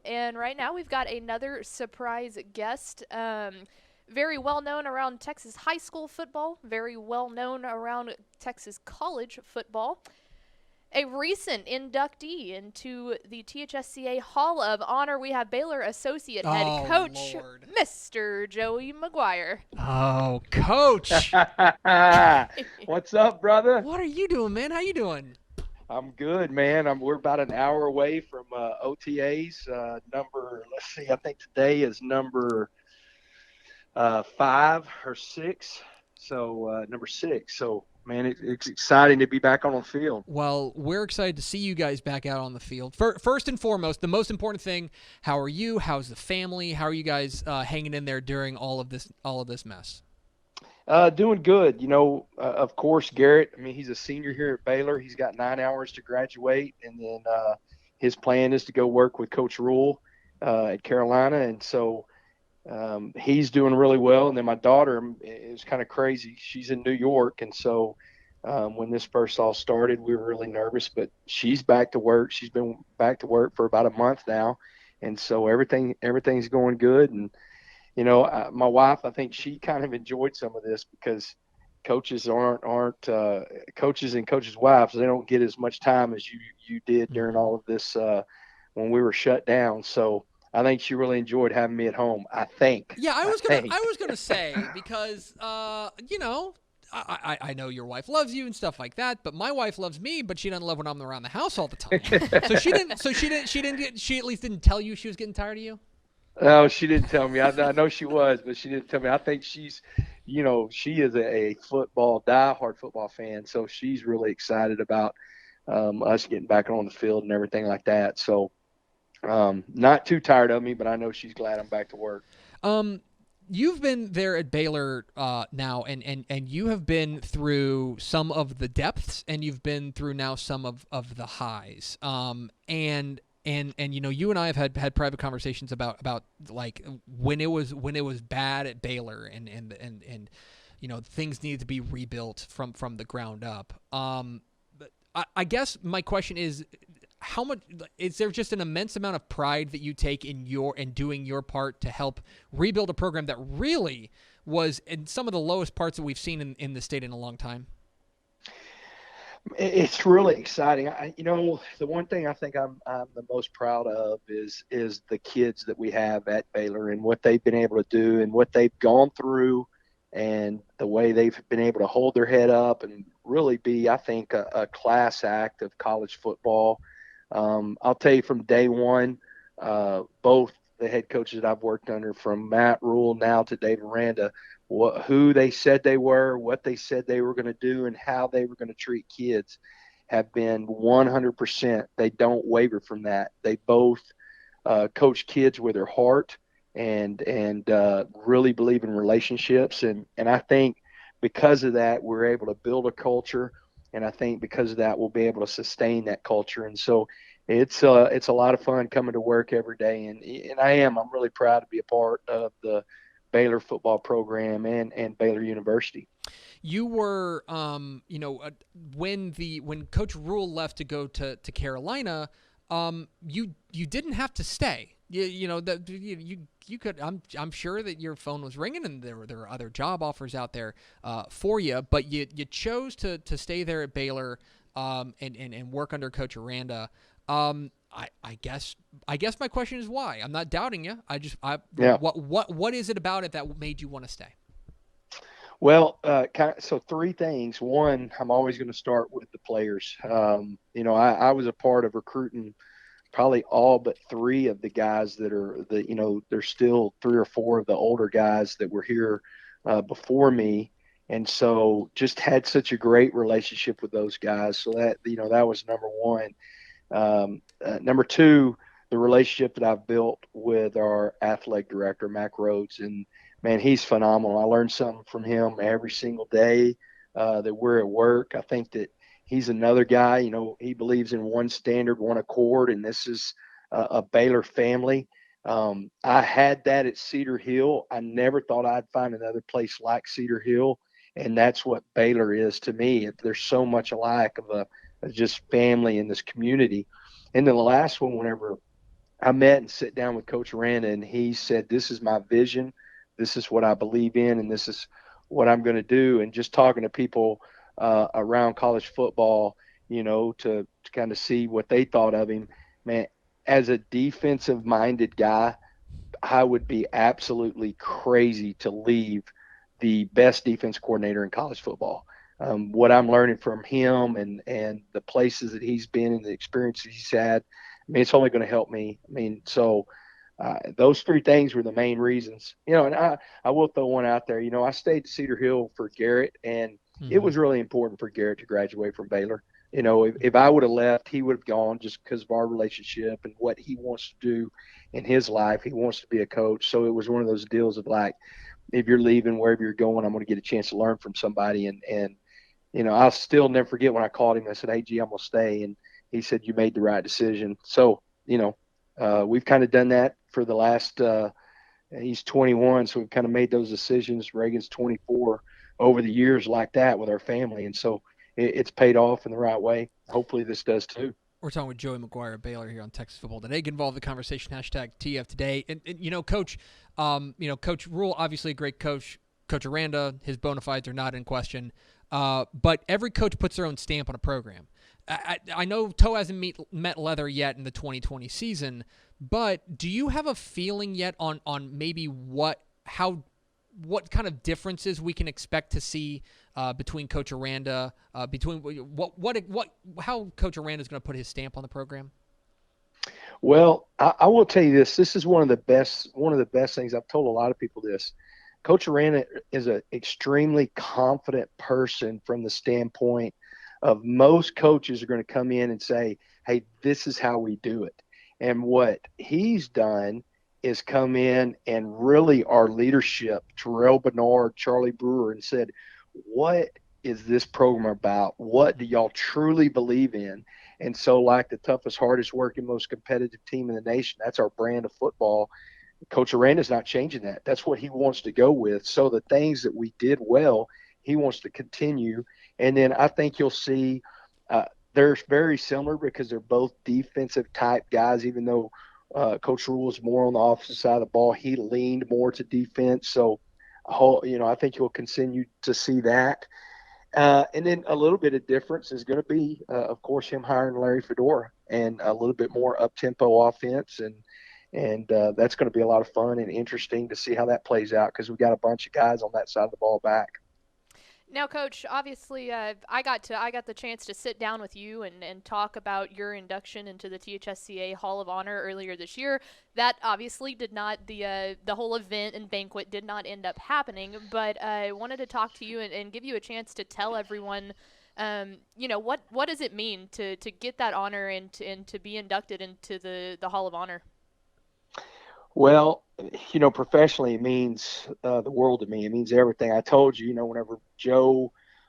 and right now we've got another surprise guest. Very well known around Texas high school football, very well known around Texas college football. A recent inductee into the THSCA Hall of Honor, we have Baylor Associate Head Oh, Coach Lord. Mr. Joey McGuire. Oh, Coach. What's up, brother? What are you doing, man? How you doing? I'm good, man. We're about an hour away from OTAs. Let's see, I think today is number 5 or 6. So number 6. So, man, it's exciting to be back on the field. Well, we're excited to see you guys back out on the field. First and foremost, the most important thing: how are you? How's the family? How are you guys hanging in there during all of this mess? Doing good. Of course, Garrett. I mean, he's a senior here at Baylor. He's got 9 hours to graduate, and then his plan is to go work with Coach Rule at Carolina. And so he's doing really well. And then my daughter is kind of crazy. She's in New York, and so when this first all started, we were really nervous. But she's back to work. She's been back to work for about a month now, and so everything's going good. And my wife, I think she kind of enjoyed some of this because coaches aren't coaches and coaches' wives. They don't get as much time as you did during all of this when we were shut down. So I think she really enjoyed having me at home. I think. Yeah, I I was gonna think. I was gonna say because I know your wife loves you and stuff like that, but my wife loves me, but she doesn't love when I'm around the house all the time. She at least didn't tell you she was getting tired of you. No, she didn't tell me. I know she was, but she didn't tell me. I think she is a diehard football fan, so she's really excited about us getting back on the field and everything like that. So, not too tired of me, but I know she's glad I'm back to work. Um, you've been there at Baylor now, and you have been through some of the depths, and you've been through now some of the highs. And you and I have had private conversations about like when it was bad at Baylor, and things needed to be rebuilt from the ground up. But I guess my question is, how much is there just an immense amount of pride that you take in doing your part to help rebuild a program that really was in some of the lowest parts that we've seen in the state in a long time? It's really exciting. The one thing I think I'm the most proud of is the kids that we have at Baylor and what they've been able to do and what they've gone through and the way they've been able to hold their head up and really be, I think, a class act of college football. I'll tell you from day one, both the head coaches that I've worked under, from Matt Rule now to Dave Aranda, who they said they were, what they said they were going to do, and how they were going to treat kids have been 100%. They don't waver from that. They both coach kids with their heart and really believe in relationships. And I think because of that, we're able to build a culture. And I think because of that, we'll be able to sustain that culture. And so it's a lot of fun coming to work every day. And I'm really proud to be a part of the Baylor football program and Baylor University. You were, when Coach Rule left to go to Carolina, you didn't have to stay. You could. I'm sure that your phone was ringing and there were other job offers out there for you, but you chose to stay there at Baylor and work under Coach Aranda. I guess my question is why. I'm not doubting you. Yeah. What is it about it that made you want to stay? Well, so three things. One, I'm always going to start with the players. I was a part of recruiting probably all but three of the guys that are there's still three or four of the older guys that were here before me. And so just had such a great relationship with those guys. So that was number one. Number two, the relationship that I've built with our athletic director, Mac Rhodes. And man, he's phenomenal. I learned something from him every single day that we're at work. I think that he's another guy, he believes in one standard, one accord, and this is a Baylor family. I had that at Cedar Hill. I never thought I'd find another place like Cedar Hill, and that's what Baylor is to me. There's so much alike of just family in this community. And then the last one, whenever I met and sit down with Coach Aranda, and he said, "This is my vision. This is what I believe in, and this is what I'm going to do." And just talking to people around college football, to kind of see what they thought of him, man, as a defensive-minded guy, I would be absolutely crazy to leave the best defense coordinator in college football. What I'm learning from him and the places that he's been and the experiences he's had, I mean, it's only going to help me. I mean, so those three things were the main reasons. And I will throw one out there. I stayed at Cedar Hill for Garrett, and it was really important for Garrett to graduate from Baylor. If I would have left, he would have gone just because of our relationship and what he wants to do in his life. He wants to be a coach. So it was one of those deals of like, if you're leaving, wherever you're going, I'm going to get a chance to learn from somebody. And I'll still never forget when I called him. I said, "Hey, G, I'm going to stay." And he said, "You made the right decision." So, we've kind of done that for the last he's 21. So we've kind of made those decisions. Reagan's 24 over the years like that with our family. And so it's paid off in the right way. Hopefully this does too. We're talking with Joey McGuire of Baylor here on Texas Football Today. Get involved in the conversation, hashtag TF Today. And Coach, Coach Rule, obviously a great coach. Coach Aranda, his bona fides are not in question. But every coach puts their own stamp on a program. I know Toe hasn't met leather yet in the 2020 season, but do you have a feeling yet on maybe what kind of differences we can expect to see between Coach Aranda, between how Coach Aranda is going to put his stamp on the program? Well, I will tell you this. This is one of the best things. I've told a lot of people this. Coach Aranda is an extremely confident person from the standpoint of most coaches are going to come in and say, "Hey, this is how we do it." And what he's done is come in and really our leadership, Terrell Bernard, Charlie Brewer, and said, "What is this program about? What do y'all truly believe in?" And so like the toughest, hardest working, most competitive team in the nation, that's our brand of football. Coach Aranda's not changing that. That's what he wants to go with. So the things that we did well, he wants to continue. And then I think you'll see they're very similar because they're both defensive type guys, even though Coach Rule is more on the offensive side of the ball. He leaned more to defense. So, I think you'll continue to see that. And then a little bit of difference is going to be, of course, him hiring Larry Fedora and a little bit more up-tempo offense. And that's going to be a lot of fun and interesting to see how that plays out because we got a bunch of guys on that side of the ball back. Now, Coach, obviously, I got the chance to sit down with you and talk about your induction into the THSCA Hall of Honor earlier this year. That obviously did not the whole event and banquet did not end up happening. But I wanted to talk to you and give you a chance to tell everyone, what does it mean to get that honor and to be inducted into the Hall of Honor? Well, professionally, it means the world to me. It means everything. I told you, whenever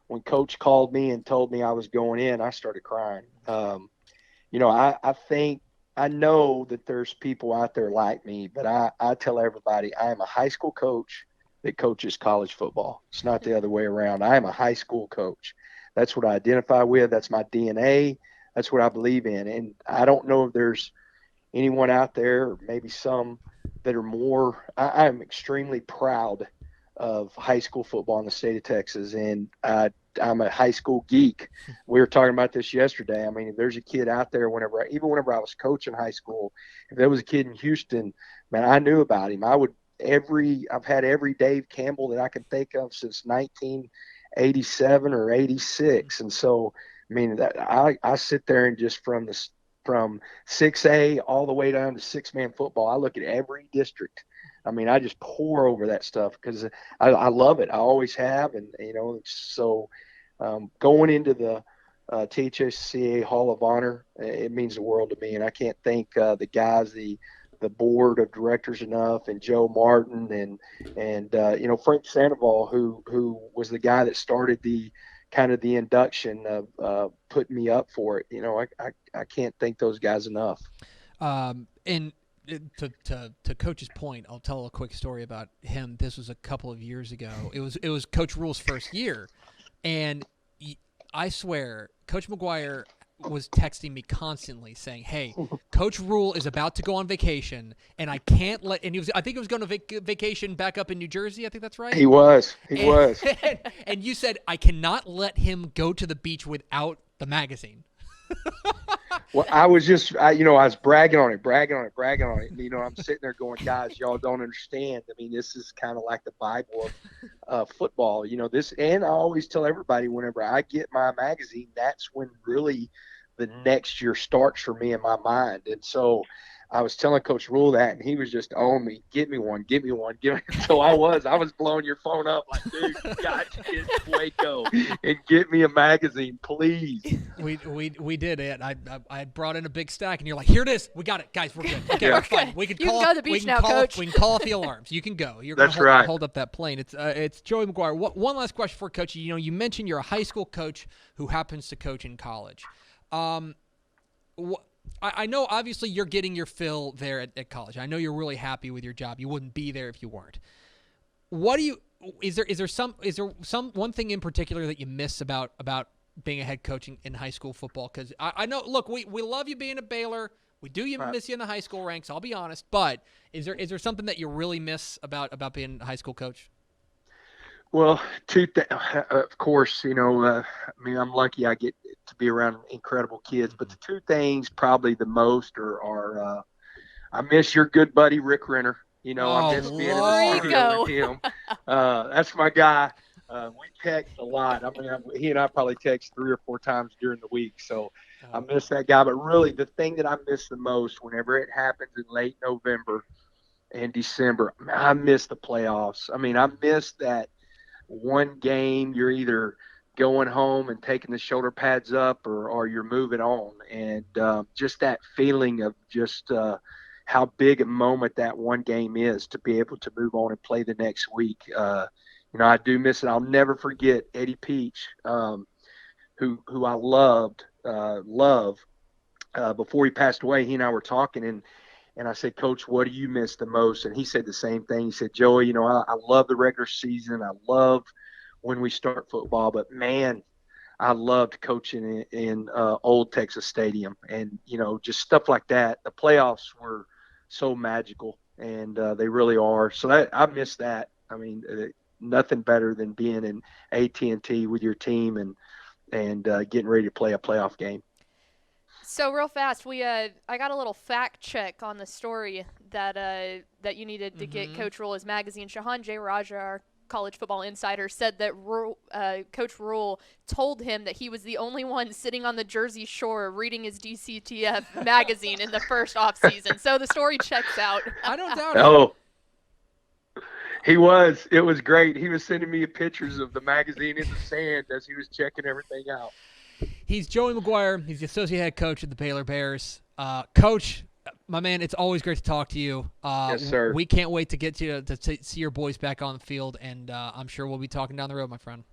when Coach called me and told me I was going in, I started crying. I think I know that there's people out there like me, but I tell everybody I am a high school coach that coaches college football. It's not the other way around. I am a high school coach. That's what I identify with. That's my DNA. That's what I believe in. And I don't know if there's anyone out there, or maybe some that are more. I'm extremely proud of high school football in the state of Texas, and I'm a high school geek. We were talking about this yesterday. I mean, if there's a kid out there, even whenever I was coaching high school, if there was a kid in Houston, man, I knew about him. I've had every Dave Campbell that I can think of since 1987 or 86, and so I mean, I sit there and just from 6A all the way down to six-man football, I look at every district. I mean, I just pour over that stuff because I love it. I always have. And, so going into the THSCA Hall of Honor, it means the world to me. And I can't thank the guys, the board of directors enough, and Joe Martin and Frank Sandoval, who was the guy that started the induction of putting me up for it. I can't thank those guys enough. And to Coach's point, I'll tell a quick story about him. This was a couple of years ago. It was Coach Rule's first year, and I swear, Coach McGuire was texting me constantly saying, "Hey, Coach Rule is about to go on vacation, and I can't let." And I think he was going to vacation back up in New Jersey. I think that's right. He was. And you said, "I cannot let him go to the beach without the magazine." Well, I was just, I was bragging on it. And, I'm sitting there going, guys, y'all don't understand. I mean, this is kind of like the Bible of football. This, and I always tell everybody whenever I get my magazine, that's when really the next year starts for me in my mind. And so I was telling Coach Rule that, and he was just on me, get me one. So I was blowing your phone up like, dude, you got to get to Waco and get me a magazine, please. We did it. I brought in a big stack, and you're like, here it is. We got it, guys. We're good. Okay, we're fine. We can You call can go to the beach now, Coach. We can call off the alarms. You can go. You're That's gonna right. Hold up that plane. It's Joey McGuire. One last question for Coach. You mentioned you're a high school coach who happens to coach in college. I know obviously you're getting your fill there at college. I know you're really happy with your job. You wouldn't be there if you weren't. Is there some one thing in particular that you miss about being a head coach in high school football? Because I know, look, we love you being at Baylor. We do miss you in the high school ranks, I'll be honest. But is there something that you really miss about being a high school coach? Well, of course, I'm lucky I get to be around incredible kids, but the two things probably the most are I miss your good buddy, Rick Renner. I miss being in the studio with him. That's my guy. We text a lot. I mean, he and I probably text 3 or 4 times during the week. So I miss that guy. But really, the thing that I miss the most whenever it happens in late November and December, I miss the playoffs. I mean, I miss that one game you're either going home and taking the shoulder pads up or you're moving on. And just that feeling of just how big a moment that one game is to be able to move on and play the next week. I do miss it. I'll never forget Eddie Peach, who I love before he passed away. He and I were talking, and I said, Coach, what do you miss the most? And he said the same thing. He said, Joey, I love the regular season. I love when we start football, but man, I loved coaching in old Texas Stadium, and just stuff like that. The playoffs were so magical, and they really are. So I miss that. I mean, nothing better than being in AT&T with your team and getting ready to play a playoff game. So real fast, I got a little fact check on the story that you needed to get Coach Rule his magazine. Shahan J. Raja, our college football insider, said that Coach Rule told him that he was the only one sitting on the Jersey Shore reading his DCTF magazine in the first offseason. So the story checks out. I don't doubt it. Oh, he was. It was great. He was sending me pictures of the magazine in the sand as he was checking everything out. He's Joey McGuire. He's the associate head coach at the Baylor Bears. Coach, my man, it's always great to talk to you. Yes, sir. We can't wait to get you to see your boys back on the field, and I'm sure we'll be talking down the road, my friend.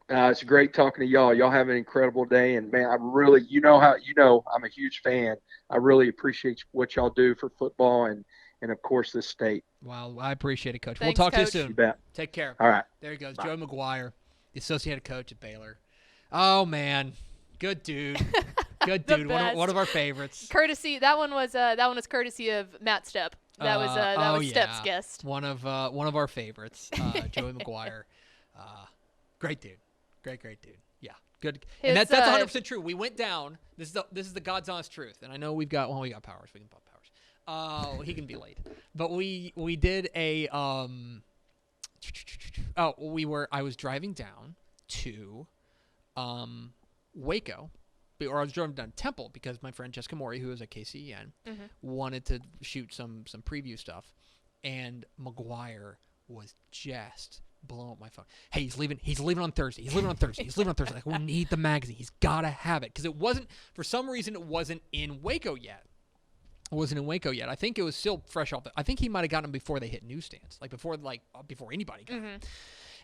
It's great talking to y'all. Y'all have an incredible day, and man, I really, I'm a huge fan. I really appreciate what y'all do for football and of course this state. Wow, I appreciate it, Coach. Thanks, we'll talk Coach. to you soon. You bet. Take care. All right. There he goes, Bye. Joey McGuire, the associate head coach at Baylor. Oh man, good dude. Good dude. One of our favorites. Courtesy. That one was courtesy of Matt Stepp. That was Stepp's guest. One of our favorites, Joey McGuire. Great dude. Great dude. Yeah, good. And that's 100% true. We went down. This is the God's honest truth. And I know we got Powers. We can pop Powers. He can be late. But we did a I was driving down to Waco. Or I was driving down Temple because my friend Jessica Maury, who was at KCEN, wanted to shoot some preview stuff, and McGuire was just blowing up my phone. Hey, he's leaving on Thursday. Like, we need the magazine. He's got to have it because it wasn't, for some reason, it wasn't in Waco yet. I think it was still fresh off. I think he might have gotten them before they hit newsstands, before anybody got them.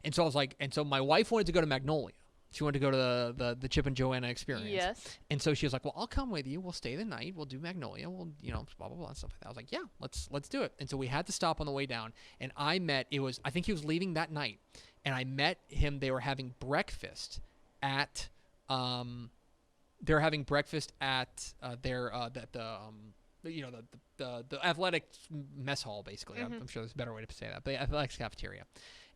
And so I was like, so my wife wanted to go to Magnolia. She wanted to go to the Chip and Joanna experience. Yes. And so she was like, well, I'll come with you. We'll stay the night. We'll do Magnolia. We'll, blah, blah, blah, and stuff like that. I was like, yeah, let's do it. And so we had to stop on the way down. And I think he was leaving that night. And I met him. They were having breakfast at they're having breakfast at their the athletic mess hall, basically. I'm sure there's a better way to say that, but the athletics cafeteria.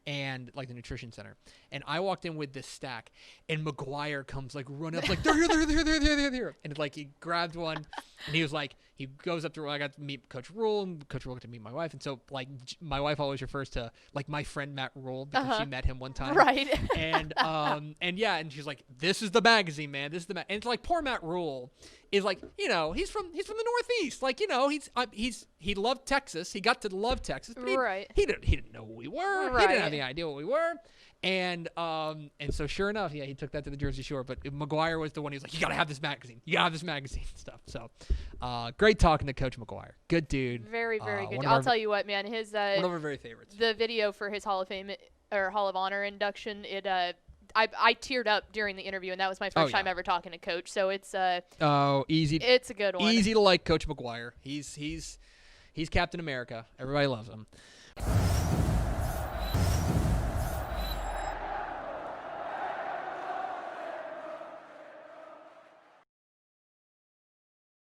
And like the nutrition center, and I walked in with this stack, and McGuire comes like running up like they're here, and like he grabbed one, and he was like, he goes up to, I got to meet Coach Rule, and Coach Rule got to meet my wife, and so like my wife always refers to like my friend Matt Rule because she met him one time, Right. and yeah, and she's like, this is the magazine, man, this is the and it's like poor Matt Rule is like, he's from the Northeast, like, he loved Texas, he got to love Texas, but he didn't know who we were, he didn't have any idea what we were, and so sure enough, yeah, he took that to the Jersey Shore, but McGuire was the one. He was like, you gotta have this magazine, stuff. So great talking to Coach McGuire, good dude, very good. I'll tell you what, man, his one of our very favorites, the video for his Hall of Fame or Hall of Honor induction, I teared up during the interview, and that was my first time ever talking to Coach. So it's easy. It's a good one. Easy to like Coach McGuire. He's Captain America. Everybody loves him.